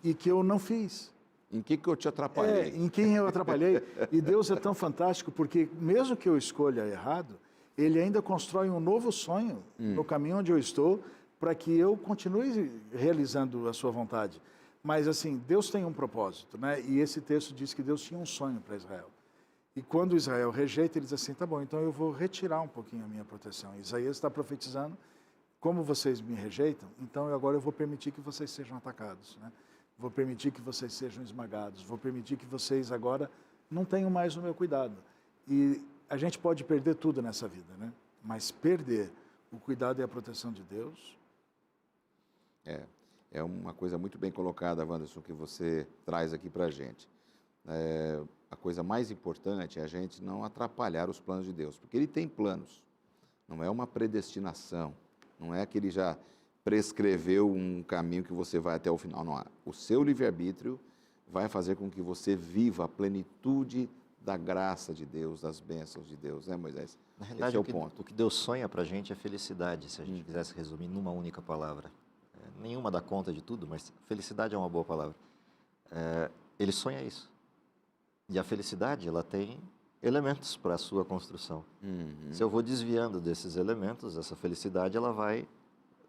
Speaker 3: e que eu não fiz?
Speaker 1: Em que eu te atrapalhei?
Speaker 3: Em quem eu atrapalhei. E Deus é tão fantástico, porque mesmo que eu escolha errado, Ele ainda constrói um novo sonho no caminho onde eu estou, para que eu continue realizando a sua vontade. Mas, assim, Deus tem um propósito, né? E esse texto diz que Deus tinha um sonho para Israel. E quando Israel rejeita, ele diz assim, tá bom, então eu vou retirar um pouquinho a minha proteção. Isaías está profetizando, como vocês me rejeitam, então agora eu vou permitir que vocês sejam atacados, né? Vou permitir que vocês sejam esmagados, vou permitir que vocês agora não tenham mais o meu cuidado. E a gente pode perder tudo nessa vida, né? Mas perder o cuidado e a proteção de Deus...
Speaker 1: É uma coisa muito bem colocada, Wanderson, que você traz aqui para a gente. A coisa mais importante é a gente não atrapalhar os planos de Deus, porque Ele tem planos, não é uma predestinação, não é que Ele já prescreveu um caminho que você vai até o final, não. O seu livre-arbítrio vai fazer com que você viva a plenitude da graça de Deus, das bênçãos de Deus, né, Moisés?
Speaker 2: Na realidade,
Speaker 1: esse é o ponto.
Speaker 2: O que Deus sonha para a gente é felicidade, se a gente quisesse resumir numa única palavra. Nenhuma dá conta de tudo, mas felicidade é uma boa palavra. Ele sonha isso. E a felicidade, ela tem elementos para a sua construção. Se eu vou desviando desses elementos, essa felicidade, ela vai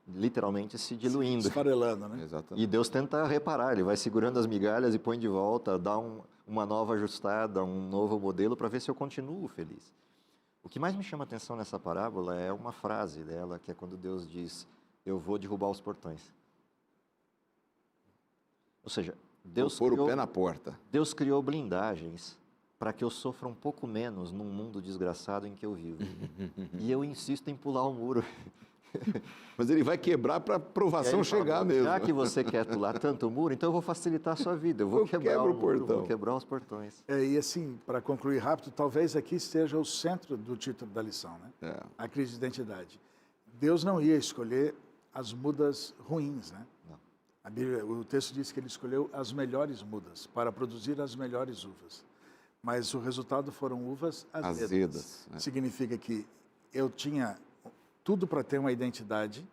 Speaker 2: literalmente se diluindo.
Speaker 3: Esfarelando, né?
Speaker 1: Exatamente.
Speaker 2: E Deus tenta reparar, Ele vai segurando as migalhas e põe de volta, dá uma nova ajustada, um novo modelo para ver se eu continuo feliz. O que mais me chama a atenção nessa parábola é uma frase dela, que é quando Deus diz, eu vou derrubar os portões. Ou seja, Deus
Speaker 1: pôr o pé na porta.
Speaker 2: Deus criou blindagens para que eu sofra um pouco menos num mundo desgraçado em que eu vivo. E eu insisto em pular o muro.
Speaker 1: Mas Ele vai quebrar para a provação chegar mesmo.
Speaker 2: Já que você quer pular tanto o muro, então eu vou facilitar a sua vida. Eu vou quebrar o muro, vou quebrar os portões.
Speaker 3: E assim, para concluir rápido, talvez aqui esteja o centro do título da lição, né? A crise de identidade. Deus não ia escolher as mudas ruins, né?
Speaker 2: Não.
Speaker 3: A Bíblia, o texto diz que ele escolheu as melhores mudas para produzir as melhores uvas. Mas o resultado foram uvas azedas.
Speaker 1: Azedas, né?
Speaker 3: Significa que eu tinha tudo para ter uma identidade,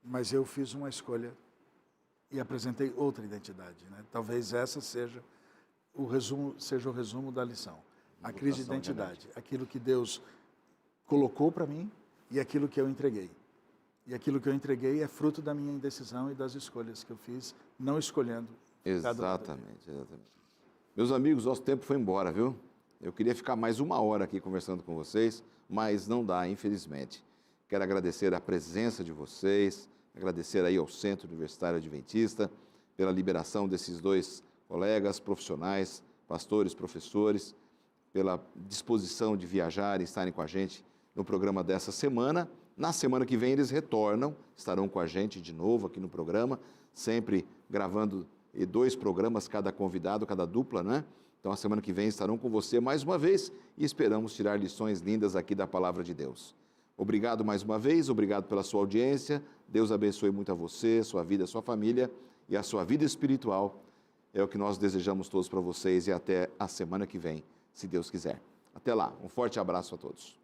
Speaker 3: mas eu fiz uma escolha e apresentei outra identidade, né? Talvez essa seja o resumo da lição. A crise de identidade, aquilo que Deus colocou para mim e aquilo que eu entreguei. E aquilo que eu entreguei é fruto da minha indecisão e das escolhas que eu fiz, não escolhendo.
Speaker 1: Exatamente. Meus amigos, nosso tempo foi embora, viu? Eu queria ficar mais 1 hora aqui conversando com vocês, mas não dá, infelizmente. Quero agradecer a presença de vocês, agradecer aí ao Centro Universitário Adventista pela liberação desses 2 colegas profissionais, pastores, professores, pela disposição de viajar e estarem com a gente no programa dessa semana. Na semana que vem eles retornam, estarão com a gente de novo aqui no programa, sempre gravando 2 programas, cada convidado, cada dupla, né? Então, a semana que vem estarão com você mais uma vez e esperamos tirar lições lindas aqui da Palavra de Deus. Obrigado mais uma vez, obrigado pela sua audiência. Deus abençoe muito a você, sua vida, sua família e a sua vida espiritual. É o que nós desejamos todos para vocês e até a semana que vem, se Deus quiser. Até lá, um forte abraço a todos.